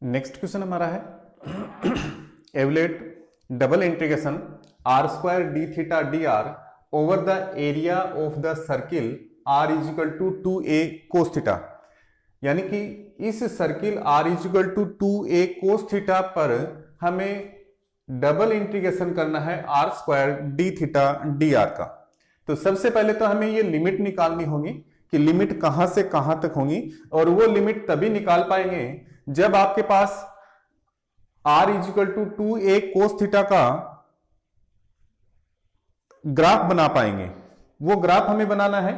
Next question हमारा है evaluate double integration are square D theta D R over the area of the circle R is equal to 2a cos theta. यानी कि इस circle R is equal to 2a cos theta पर हमें double integration करना है are square D theta D R का। तो सबसे पहले तो हमें ये लिमिट निकालनी होगी कि लिमिट कहां से कहां तक होगी, और वो लिमिट तभी निकाल पाएंगे जब आपके पास r is equal to 2a cos theta का ग्राफ बना पाएंगे। वो ग्राफ हमें बनाना है।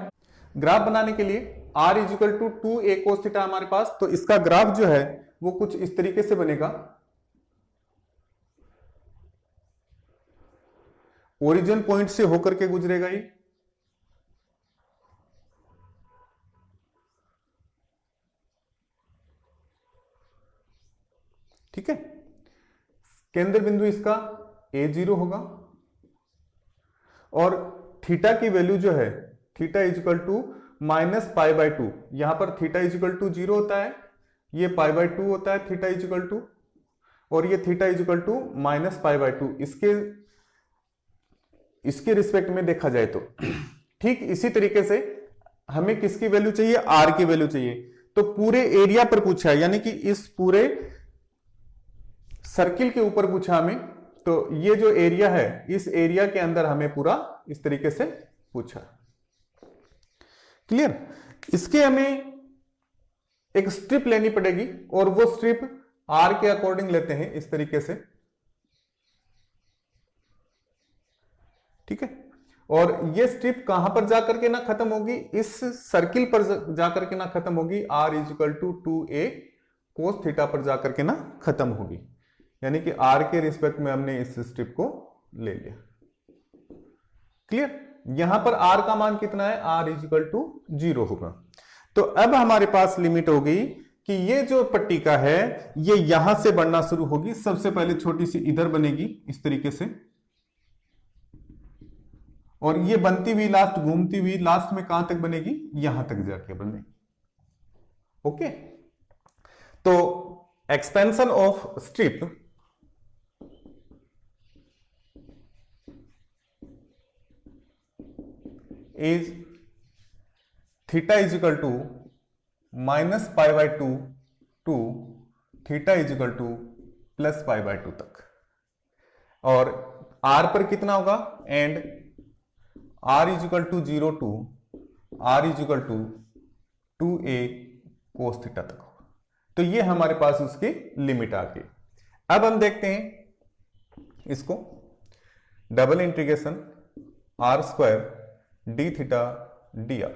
ग्राफ बनाने के लिए r is equal to 2a cos theta हमारे पास, तो इसका ग्राफ जो है वो कुछ इस तरीके से बनेगा। ओरिजिन पॉइंट से होकर के गुजरेगा ये, ठीक है। केंद्र बिंदु इसका a0 होगा और थीटा की वैल्यू जो है थीटा इज इक्वल टू -π/2। यहां पर थीटा इज इक्वल टू 0 होता है, ये π/2 होता है थीटा इज इक्वल टू, और ये थीटा इज इक्वल टू -π/2। इसके रिस्पेक्ट में देखा जाए तो ठीक इसी तरीके से हमें किसकी वैल्यू चाहिए, आर की वैल्यू चाहिए। तो पूरे एरिया पर पूछा है, यानी कि इस पूरे सर्किल के ऊपर पूछा हमें। तो ये जो एरिया है इस एरिया के अंदर हमें पूरा इस तरीके से पूछा। क्लियर। इसके हमें एक स्ट्रिप लेनी पड़ेगी और वो स्ट्रिप आर के अकॉर्डिंग लेते हैं इस तरीके से, ठीक है। और ये स्ट्रिप कहां पर जाकर के ना खत्म होगी, इस सर्किल पर जाकर के ना खत्म होगी, r is equal to 2a cos theta पर जाकर के ना खत्म होगी। यानी कि r के रिस्पेक्ट में हमने इस स्ट्रिप को ले लिया। क्लियर। यहां पर r का मान कितना है, r इज इक्वल टू 0 होगा। तो अब हमारे पास लिमिट हो गई कि ये जो पट्टिका है ये यहां से बढ़ना शुरू होगी। सबसे पहले छोटी सी इधर बनेगी इस तरीके से, और ये बनती हुई लास्ट घूमती हुई लास्ट में कहां तक बनेगी, यहां तक जाके बनेगी। ओके। तो expansion of strip is theta is equal to -π/2 to theta is equal to +π/2 तक। और r पर कितना होगा, and r is equal to 0 to r is equal to 2a cos theta तक होगा। तो ये हमारे पास उसकी लिमिट आ गई। अब हम देखते हैं इसको, double integration r square D theta D R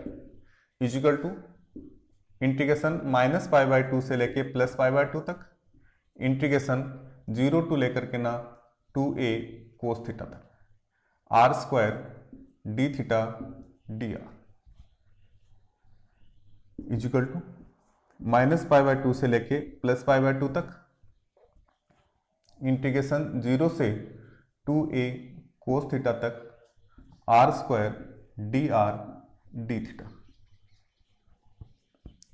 is equal to integration -π/2 से लेके +π/2 तक, इंटीग्रेशन 0 टू लेकर के ना 2a कोस थीटा तक, R square D theta D R is equal to -π/2 से लेके +π/2 तक, इंटीग्रेशन 0 से 2a कोस थीटा तक, R square D R D theta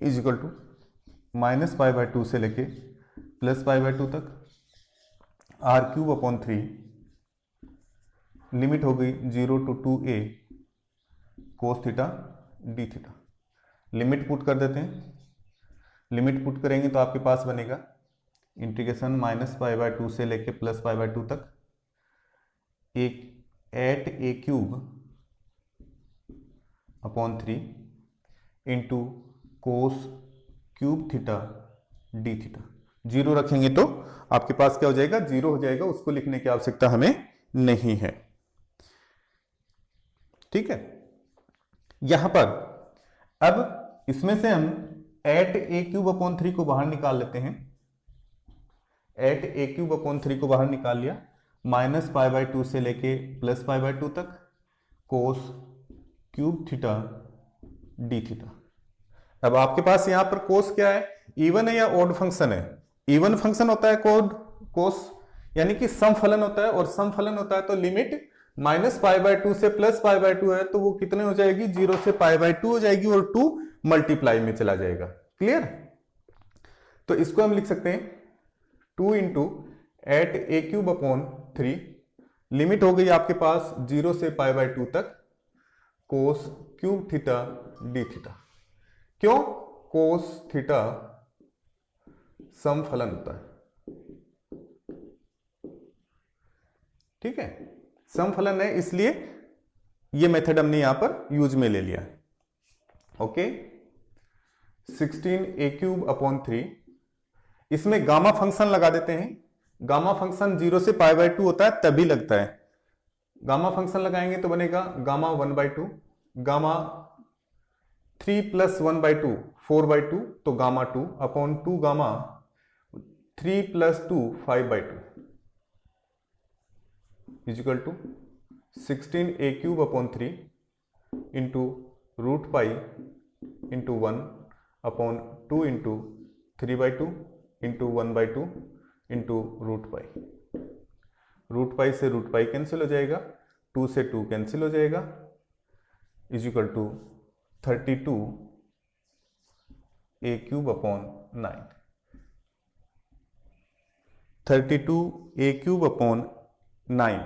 is equal to -π/2 से लेके +π/2 तक, r³ 3 लिमिट हो गई 0 to 2a cos theta D theta. Limit put कर देते हैं। लिमिट पुट करेंगे तो आपके पास बनेगा इंटीग्रेशन -π/2 से लेके +π/2 तक, एक a³ 3 into cos³ theta D theta. 0 रखेंगे तो आपके पास क्या हो जाएगा, 0 हो जाएगा, उसको लिखने की आवश्यकता हमें नहीं है। ठीक है। यहां पर अब इसमें से हम a³ 3 को बाहर निकाल लेते हैं। a³ 3 को बाहर निकाल लिया, -π/2 से लेके +π/2 तक, cos³ थीटा डी थीटा। अब आपके पास यहां पर कोस क्या है, इवन है या ओड फंक्शन है। इवन फंक्शन होता है कोस, यानी कि सम फलन होता है, और सम फलन होता है तो लिमिट -π/2 से +π/2 है तो वो कितने हो जाएगी, 0 से π/2 हो जाएगी, और 2 मल्टीप्लाई में चला जाएगा। क्लियर। तो इसको हम लिख सकते हैं 2 इंटू एट ए क्यूब अपॉन 3, लिमिट हो गई आपके पास 0 से पाई बाय 2 तक, cos cube theta D theta. क्यों? कोस थीटा समफलन होता है, ठीक है, समफलन है, इसलिए ये मेथड हमने यहां पर यूज में ले लिया। ओके, 16 ए क्यूब अपॉन 3, इसमें गामा फंक्शन लगा देते हैं। गामा फंक्शन 0 से पाई बाय 2 होता है तभी लगता है। गामा फंक्शन लगाएंगे तो बनेगा गामा 1/2, गामा 3 प्लस 1/2 4/2, तो gamma 2 upon 2 gamma 3 plus 2 5/2 is equal to 16 a cube upon 3 into root pi into 1 upon 2 into 3/2 into 1/2 into root pi. Root pi से रूट पाई कैंसिल हो जाएगा, 2 से 2 कैंसिल हो जाएगा, is equal to 32 a cube upon 9। 32 a cube upon 9,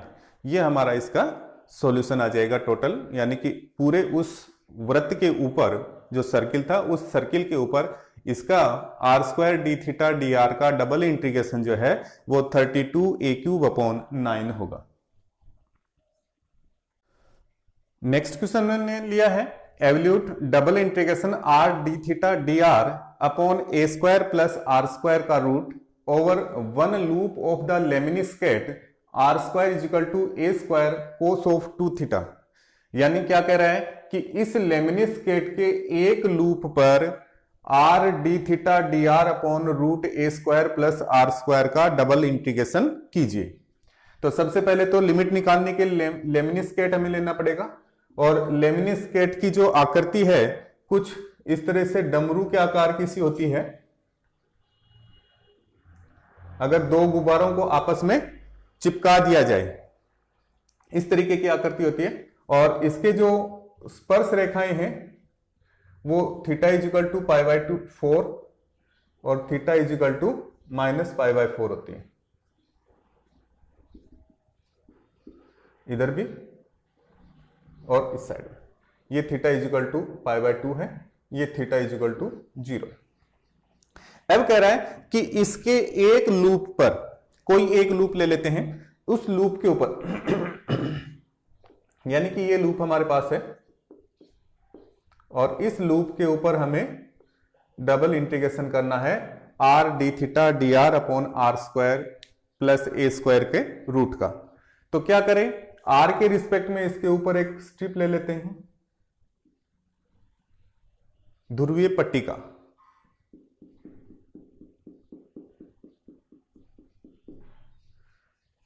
ये हमारा इसका solution आ जाएगा टोटल, यानी कि पूरे उस वृत्त के ऊपर जो सर्किल था, उस सर्किल के ऊपर इसका r square D theta D R का डबल इंटीग्रेशन जो है वो 32 ए क्यूब अपॉन 9 होगा। नेक्स्ट क्वेश्चन मैंने लिया है evaluate double integration R D theta D R upon A square plus are square का root over one loop of the lemniscate R square is equal to A square cos of 2 theta. यानी क्या कह रहा है कि इस लेमिनिस्केट के एक लूप पर r D theta D R upon root a square plus are square का डबल इंटीग्रेशन कीजिए। तो सबसे पहले तो लिमिट निकालने के लिए लेमिनिस्केट हमें लेना पड़ेगा, और लेमिनिस्केट की जो आकृति है कुछ इस तरह से डमरू के आकार की सी होती है। अगर दो गुब्बारों को आपस में चिपका दिया जाए, इस तरीके की आकृति होती है, और इसके जो स्पर्श रेखाएं हैं वो theta is equal to pi by 4 और theta is equal to minus pi by 4 होती है, इधर भी और इस साइड में। ये theta is equal to pi by 2 है, ये थीटा इजिकल टू 0। अब कह रहा है कि इसके एक लूप पर, कोई एक लूप ले लेते हैं, उस लूप के ऊपर यानी कि ये लूप हमारे पास है, और इस लूप के ऊपर हमें डबल इंटीग्रेशन करना है r D theta D R upon r square plus a square के रूट का। तो क्या करें, आर के रिस्पेक्ट में इसके ऊपर एक स्ट्रिप ले लेते हैं ध्रुवीय पट्टिका।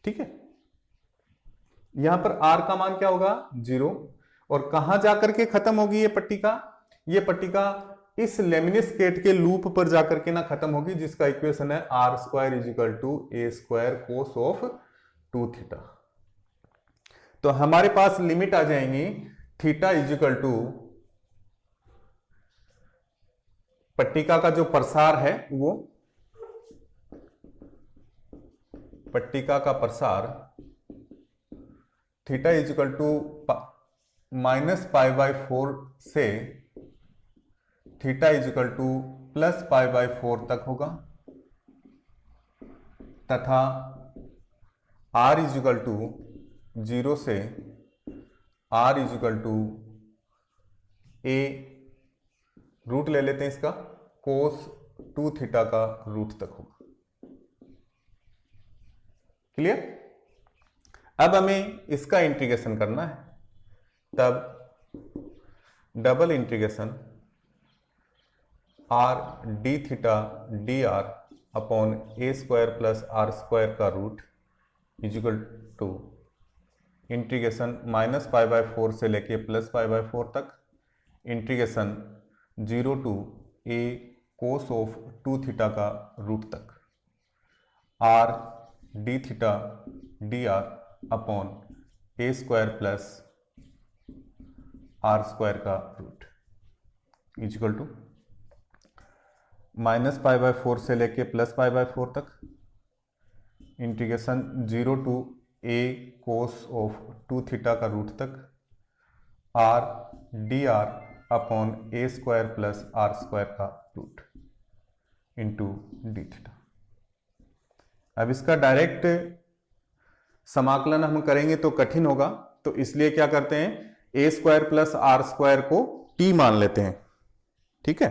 ठीक है, यहां पर आर का मान क्या होगा 0, और कहां जाकर के खत्म होगी ये पट्टिका? ये पट्टिका इस लेमिनिस्केट के लूप पर जाकर के ना खत्म होगी, जिसका इक्वेशन है are square is equal to A square cos of 2 theta. तो हमारे पास लिमिट आ जाएंगी थीटा इजिकल टू पट्टिका का जो प्रसार है, वो पट्टिका का प्रसार theta is equal to minus pi by 4 से theta is equal to plus pi by 4 तक होगा, तथा आर इजिकल टू 0 से r is equal to a root ले लेते हैं इसका, कोस 2 थीटा का रूट तक होगा। क्लियर? अब हमें इसका इंटीग्रेशन करना है, तब double integration R D theta D R upon A square plus are square का root is equal to integration minus pi by 4 से लेके प्लस पाई बाय 4 तक, integration 0 to A cos of 2 theta का रूट तक, R D theta D R upon A square plus are square का root is equal to minus pi by 4 से लेके plus pi by 4 तक, integration 0 to a cos of 2 theta का root तक r dr upon a square plus r square का root into D theta. अब इसका direct समाकलन हम करेंगे तो कठिन होगा, तो इसलिए क्या करते हैं, a square plus r square को t मान लेते हैं। ठीक है,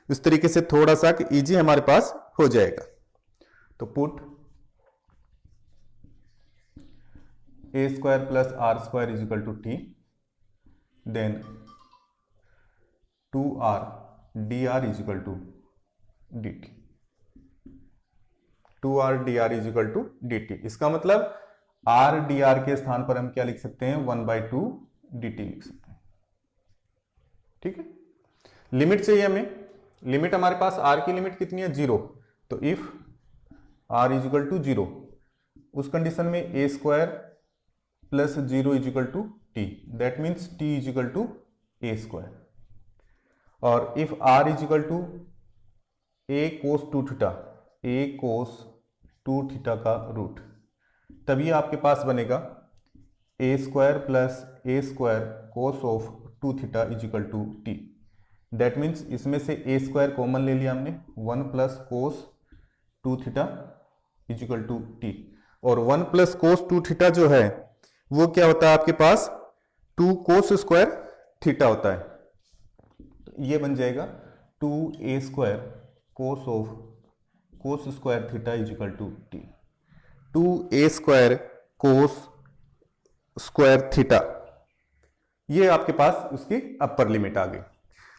इस तरीके से थोड़ा सा इजी हमारे पास हो जाएगा। तो put a square plus r square is equal to t, then 2r dr is equal to dt, 2r dr is equal to dt। इसका मतलब r dr के स्थान पर हम क्या लिख सकते हैं, 1/2 dt लिख सकते हैं। ठीक है, लिमिट चाहिए हमें, लिमिट हमारे पास r की लिमिट कितनी है, 0। तो if r is equal to 0, उस कंडीशन में a square plus 0 is equal to T, that means t is equal to a square. और if r is equal to a cos 2 theta, a cos 2 theta का root, तभी आपके पास बनेगा a square plus a square cos of 2 theta is equal to T. That means इसमें से a square common ले लिया हमने, 1 plus cos 2 theta is equal to t. और 1 प्लस कोस 2 थीटा जो है वो क्या होता है आपके पास, 2 कोस स्क्वायर थीटा होता है। तो ये बन जाएगा 2a square cos of cos square theta is equal to t, 2a square cos square theta. ये आपके पास उसकी अपर लिमिट आ गई।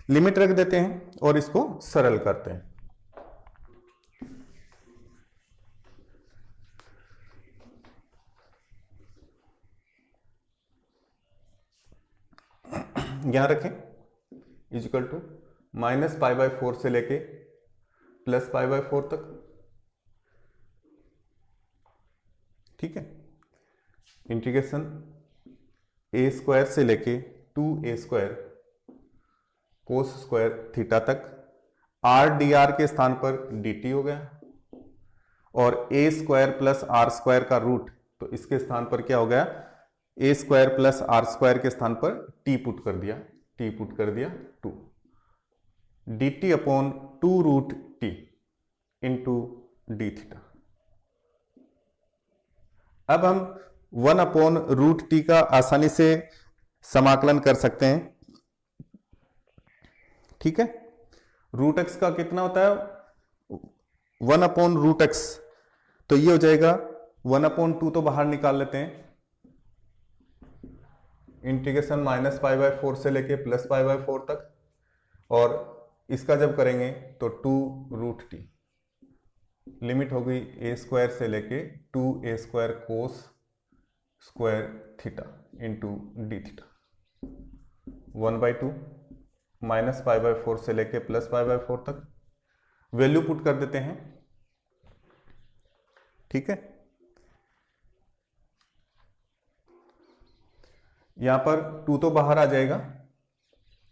लिमिट रख देते हैं और इसको सरल करते हैं। यहां रखें इज इक्वल टू -π/4 से लेके +π/4 तक। ठीक है, इंटीग्रेशन a स्क्वायर से लेके 2a square cos square theta तक, r dr के स्थान पर dt हो गया, और a square plus r square का रूट, तो इसके स्थान पर क्या हो गया, a square plus r square के स्थान पर t पुट कर दिया, 2 dt upon 2 root t into D theta. अब हम 1 अपॉन रूट टी का आसानी से समाकलन कर सकते हैं। ठीक है, रूट एक्स का कितना होता है, 1 अपॉन रूट एक्स, तो ये हो जाएगा 1/2, तो बाहर निकाल लेते हैं, इंटीग्रेशन -π/4 से लेके +π/4 तक, और इसका जब करेंगे तो 2 रूट टी, लिमिट हो गई a स्क्वायर से लेके 2a square cos square theta into D theta, 1/2 -π/4 से लेके +π/4 तक। वैल्यू पुट कर देते हैं। ठीक है, यहां पर 2 तो बाहर आ जाएगा,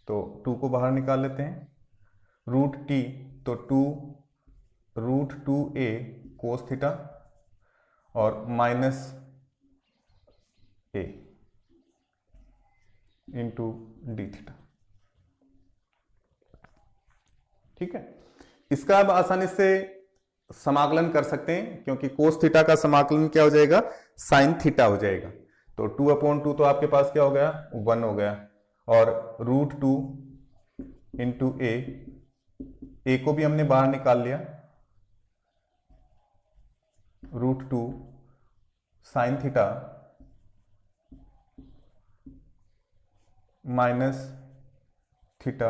तो 2 को बाहर निकाल लेते हैं, रूट टी, तो 2 रूट 2a कोस थीटा और minus a into D theta. ठीक है, इसका अब आसानी से समाकलन कर सकते हैं, क्योंकि कोस थीटा का समाकलन क्या हो जाएगा, साइन थीटा हो जाएगा। तो 2/2 तो आपके पास क्या हो गया, 1 हो गया, और रूट 2 इंटू a को भी हमने बाहर निकाल लिया, root 2 sine theta minus theta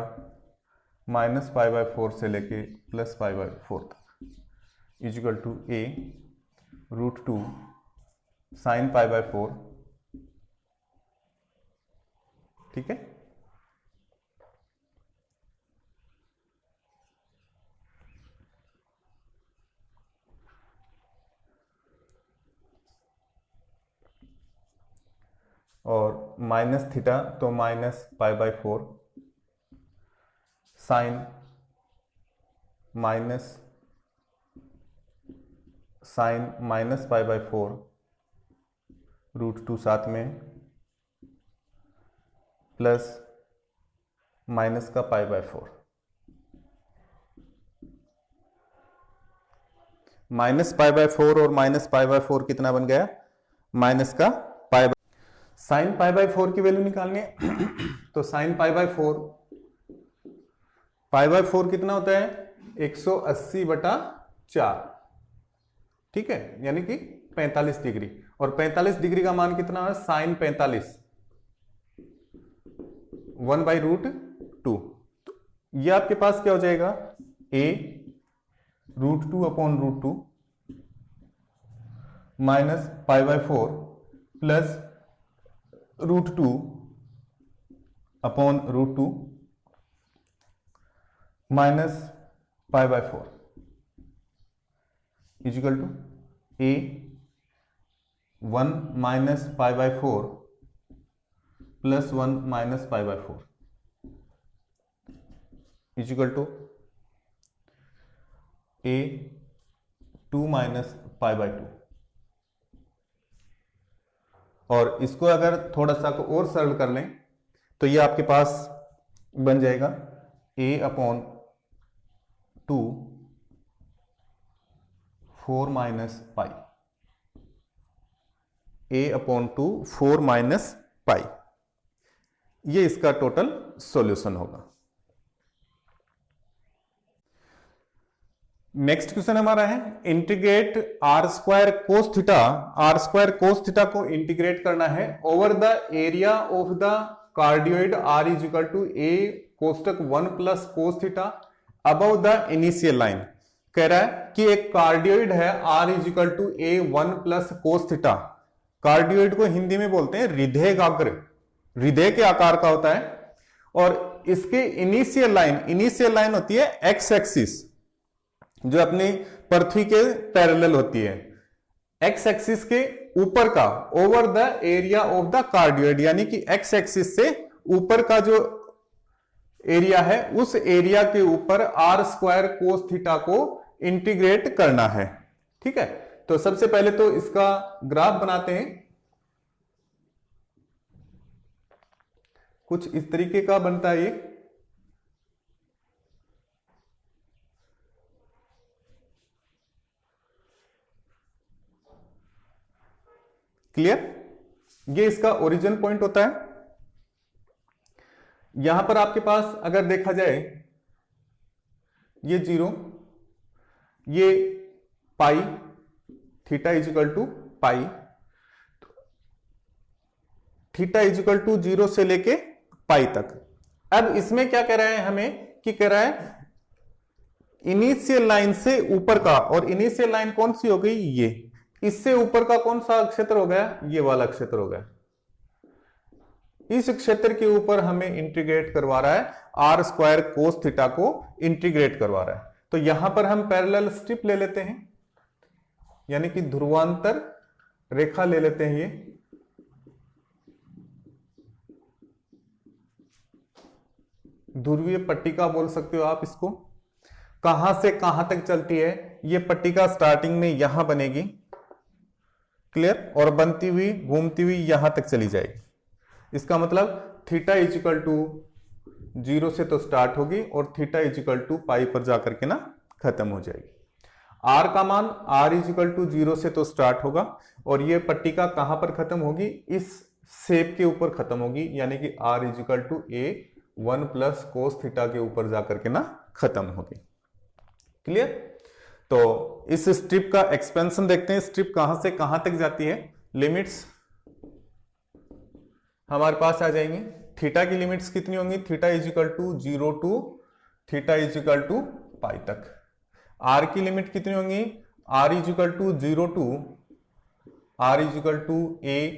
-π/4 से लेके +π/4 तक is equal to a root 2 sine π/4। ठीक है, और माइनस थीटा तो -π/4 साइन साइन -π/4 √2 साथ में प्लस माइनस का π/4 -π/4 और -π/4 कितना बन गया? माइनस का π। साइन π/4 की वैल्यू निकालनी है तो साइन π/4 कितना होता है? 180/4, ठीक है, यानी कि 45 डिग्री। और 45 डिग्री का मान कितना है? साइन 45 1/√2। ये आपके पास क्या हो जाएगा? a √2/√2 minus π/4 plus √2/√2 minus π/4 is equal to a 1 minus π/4 plus 1 minus π/4 is equal to a 2 minus π/2। और इसको अगर थोड़ा सा और सरल कर लें तो ये आपके पास बन जाएगा a/2 4 minus pi, a/2 4 minus pi. ये इसका टोटल सॉल्यूशन होगा। नेक्स्ट क्वेश्चन हमारा है integrate r² cos theta. r² cos theta को इंटीग्रेट करना है over the area of the cardioid r equal to a कोष्टक 1 plus cos theta above the initial line. कह रहा है कि एक कार्डियोइड है r equal to a 1 plus cos theta. Cardioid को हिंदी में बोलते हैं हृदयगाग्र, हृदय के आकार का होता है। और इसके इनिशियल लाइन होती है एक्स एक्सिस, जो अपनी पृथ्वी के पैरेलल होती है। एक्स एक्सिस के ऊपर का over the area of the cardioid, यानी कि एक्स एक्सिस से ऊपर का जो एरिया है उस एरिया के ऊपर r² cos थीटा को इंटीग्रेट करना है। ठीक है, तो सबसे पहले तो इसका ग्राफ बनाते हैं। कुछ इस तरीके का बनता है ये। क्लियर? ये इसका ओरिजिन पॉइंट होता है। यहां पर आपके पास अगर देखा जाए ये 0, ये pi, theta is equal to pi, theta is equal to 0 से लेके पाई तक। अब इसमें क्या कह रहा है हमें कि कह रहा है इनिशियल लाइन से ऊपर का, और इनिशियल लाइन कौन सी हो गई? ये। इससे ऊपर का कौन सा क्षेत्र हो गया? ये वाला क्षेत्र हो गया। इस क्षेत्र के ऊपर हमें इंटीग्रेट करवा रहा है, r² cos थीटा को इंटीग्रेट करवा रहा है। तो यहां पर हम पैरेलल स्ट्रिप ले लेते हैं, यानी कि ध्रुवांतर रेखा ले लेते हैं। ये ध्रुवीय पट्टिका बोल सकते हो आप इसको। कहां से कहां तक चलती है? ये पट्टिका स्टार्टिंग में यहां बनेगी, क्लियर, और बनती हुई घूमती हुई यहां तक चली जाएगी। इसका मतलब थीटा इजिकल टू 0 से तो स्टार्ट होगी और थीटा इजिकल टू पाई पर जाकर के ना खत्म हो जाएगी। r का मान r इजिकल टू 0 से तो स्टार्ट होगा और ये पट्टिका कहां पर खत्म होगी? इस शेप के ऊपर खत्म होगी, यानी कि r equal to a 1 plus cos theta के ऊपर जाकर के ना खत्म होगी। क्लियर? तो इस स्ट्रिप का एक्सपेंशन देखते हैं, स्ट्रिप कहां से कहां तक जाती है। लिमिट्स हमारे पास आ जाएंगी। थीटा की लिमिट्स कितनी होंगी? Theta is equal to 0 to theta is equal to pi तक। आर की लिमिट कितनी होंगी? R is equal to 0 to R is equal to a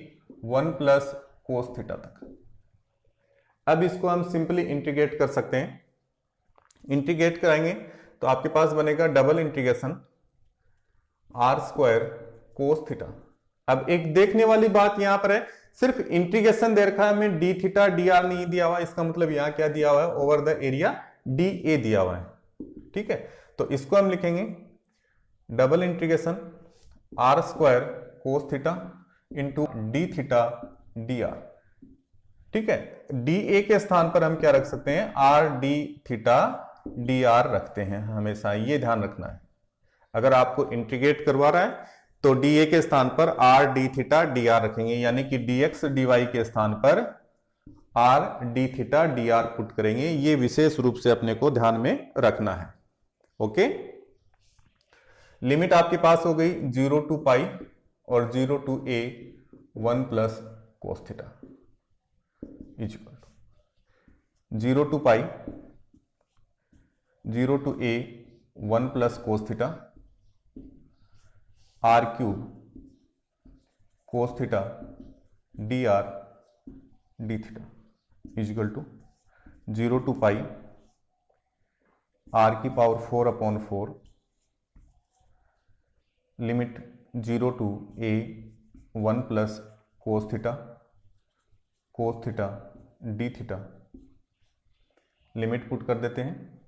1 plus cos theta तक। अब इसको हम सिंपली इंटीग्रेट कर सकते हैं। इंटीग्रेट कराएंगे तो आपके पास बनेगा double integration r² cos theta. अब एक देखने वाली बात यहां पर है, सिर्फ इंटीग्रेशन दे रखा है, हमें डी थीटा डी आर नहीं दिया हुआ। इसका मतलब यहां क्या दिया हुआ है? Over the area d a दिया हुआ है। ठीक है, तो इसको हम लिखेंगे double integration are square cos theta into D theta D r. ठीक है, डी ए के स्थान पर हम क्या रख सकते हैं, R D theta D R रखते हैं हमेशा, ये ध्यान रखना है। अगर आपको इंटीग्रेट करवा रहा है तो डी ए के स्थान पर r D theta D R रखेंगे, यानी कि डी एक्स डी वाई के स्थान पर r D theta D R put करेंगे। ये विशेष रूप से अपने को ध्यान में रखना है। ओके, लिमिट आपके पास हो गई 0 टू पाई और 0 to A 1 plus cos theta equal to 0 to pi 0 to A 1 plus cos theta R cube cos theta D R D theta equal to 0 to pi R की power 4/4 limit 0 to A 1 plus cos theta D theta, limit put कर देते हैं,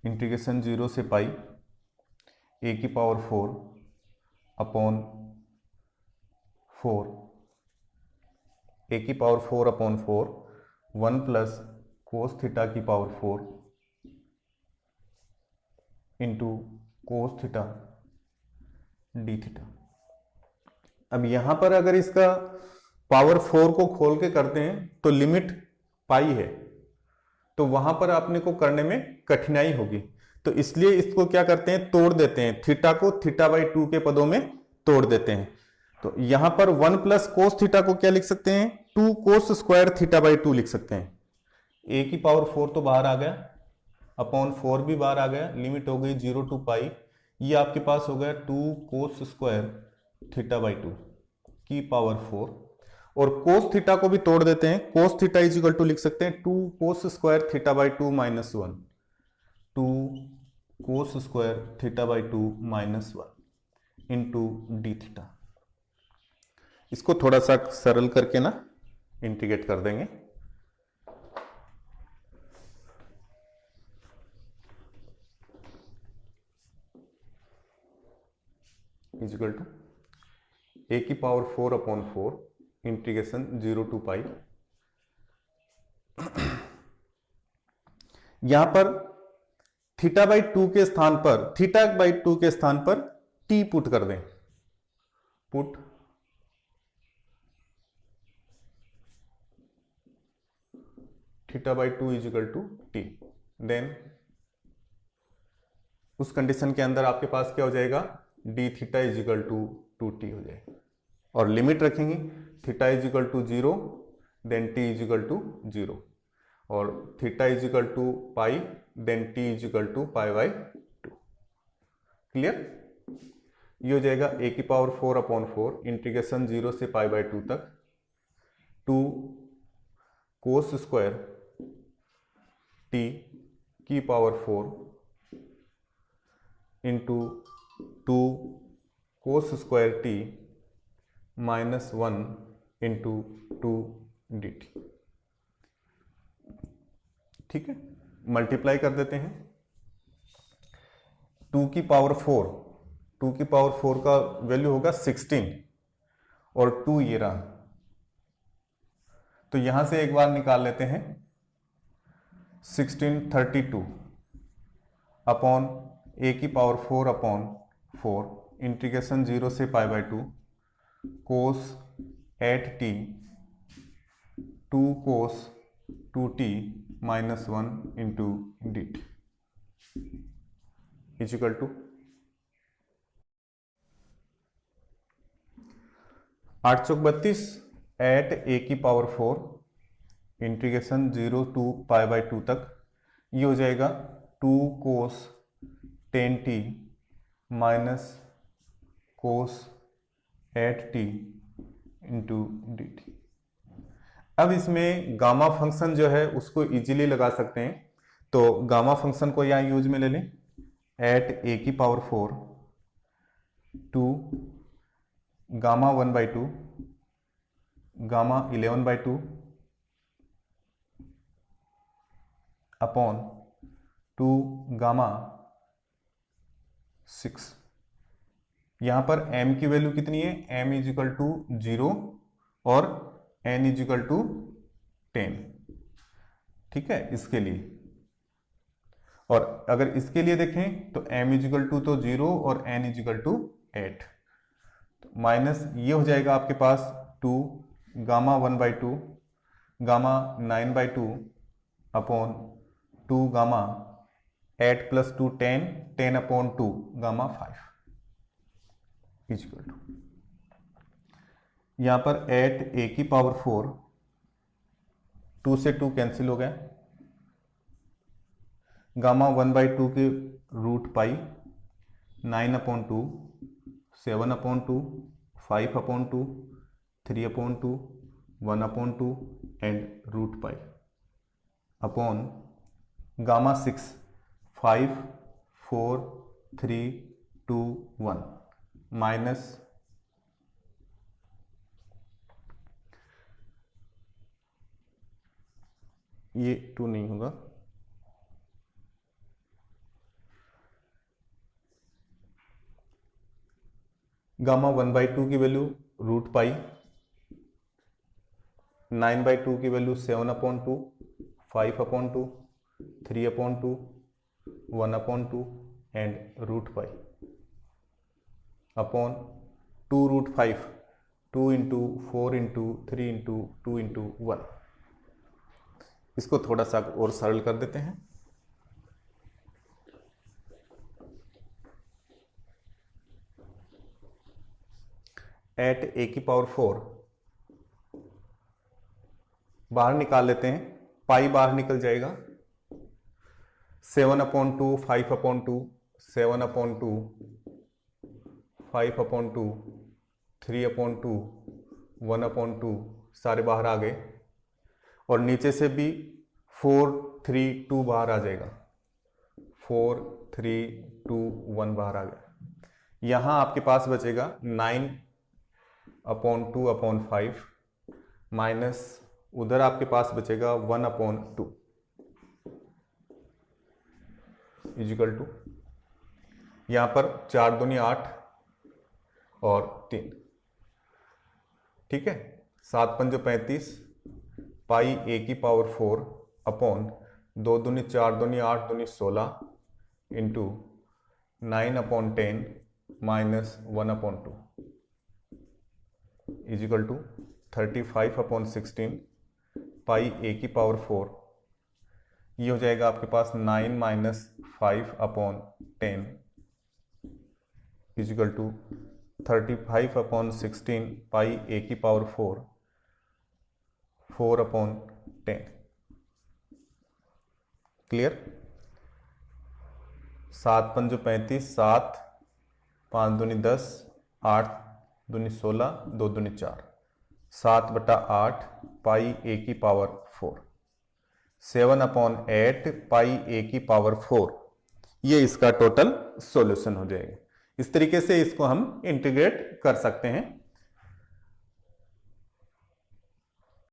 integration 0 से पाई a की power 4/4 ए की power 4/4 1 plus cos theta की power 4 into cos theta D theta. अब यहां पर अगर इसका पावर 4 को खोल के करते हैं तो लिमिट पाई है, तो वहां पर आपने को करने में कठिनाई होगी, तो इसलिए इसको क्या करते हैं, तोड़ देते हैं, थीटा को θ/2 के पदों में तोड़ देते हैं। तो यहां पर 1 प्लस कोस थीटा को क्या लिख सकते हैं, 2 कोस स्क्वायर θ/2 लिख सकते हैं। ए की पावर 4 तो बाहर आ गया, अपॉन 4 भी बाहर आ गया, लिमिट हो गई 0 टू पाई, ये आपके पास हो गया 2 कोस स्क्वायर θ/2 की पावर 4, और कोस थीटा को भी तोड़ देते हैं, cos theta is equal to लिख सकते हैं 2 cos square θ/2 minus 1, 2 cos square θ/2 minus 1 into D theta. इसको थोड़ा सा सरल करके ना इंटीग्रेट कर देंगे, इज इक्वल टू ए की पावर 4/4 इंटीग्रेशन 0 टू पाई, यहां पर θ/2 के स्थान पर θ/2 के स्थान पर t पुट कर दें, put θ/2 is equal to t, then उस कंडीशन के अंदर आपके पास क्या हो जाएगा, d theta is equal to 2t हो जाएगा, और लिमिट रखेंगे theta is equal to 0 then t is equal to 0, और theta is equal to pi then t is equal to π/2। Clear, ये हो जाएगा a की पावर 4/4 इंटीग्रेशन 0 से π/2 तक 2 कोस स्क्वायर t की power 4 into 2 cos square t minus 1 into 2 D T. ठीक है, मल्टीप्लाई कर देते हैं, 2 की पावर 4 का वैल्यू होगा 16 और 2 ये रहा, तो यहां से एक बार निकाल लेते हैं, 1632 अपॉन ए की पावर 4/4 इंटीग्रेशन 0 से π/2 cos 8t 2 cos 2t minus 1 into d t is equal to 8 चौक 32 एट ए की पावर 4 इंटीग्रेशन 0 टू π/2 तक, ये हो जाएगा 2 कोस 10t minus cos 8t into d T. अब इसमें गामा फंक्शन जो है उसको इजीली लगा सकते हैं, तो गामा फंक्शन को यहाँ यूज में ले लें, एट ए की power 4 2 gamma 1/2 gamma 11/2 upon 2 gamma 6 यहां पर m की वैल्यू कितनी है, m इज इक्वल टू 0 और n इज इक्वल टू 10, ठीक है, इसके लिए। और अगर इसके लिए देखें तो m इज इक्वल टू तो 0 और n is equal to 8, minus ये हो जाएगा आपके पास 2 gamma 1/2 gamma 9/2 upon 2 gamma 8 plus 2 10 10 upon 2 gamma 5 equal to, यहां पर 8 a की पावर 4, 2 से 2 कैंसिल हो गया, गामा 1/2 के root pi, 9 upon 2 7 upon 2 5 upon 2 3 upon 2 1 upon 2 and root pi upon gamma 6 5 4 3 2 1 minus ये 2 नहीं होगा, गामा 1/2 की वैल्यू रूट पाई, 9/2 की value 7 upon 2 5 upon 2 3 upon 2 1 upon 2 and root pi upon 2 root 5 2 into 4 into 3 into 2 into 1। इसको थोड़ा सा और सरल कर देते हैं। एट ए की पावर 4 बाहर निकाल लेते हैं, पाई बाहर निकल जाएगा, 7 upon 2 5 upon 2 7 upon 2 5 upon 2 3 upon 2 1 upon 2 सारे बाहर आ गए, और नीचे से भी 4 3 2 बाहर आ जाएगा, 4 3 2 1 बाहर आ गया। यहां आपके पास बचेगा 9 अपॉन 2 अपॉन 5 माइनस उधर आपके पास बचेगा 1 अपॉन 2 इजिकल टू, यहां पर 4 दूनी 8 और 3, ठीक है, 7 पंजो 35 पाई ए की पावर 4 अपॉन 2 दूनी 4 दूनी 8 दूनी 16 into 9 upon 10 minus 1 upon 2 equal to 35 upon 16 pi a की पावर 4, ये हो जाएगा आपके पास 9 minus 5 upon 10 equal to 35 upon 16 pi a की पावर 4 4 अपॉन 10। क्लियर? 7 पंजो 35 7 5 दूनी 10 8 दूनी 16 2 दूनी 4 7/8 पाई ए की पावर 4 7 अपॉन 8 पाई ए की पावर 4, ये इसका टोटल सॉल्यूशन हो जाएगा। इस तरीके से इसको हम इंटीग्रेट कर सकते हैं।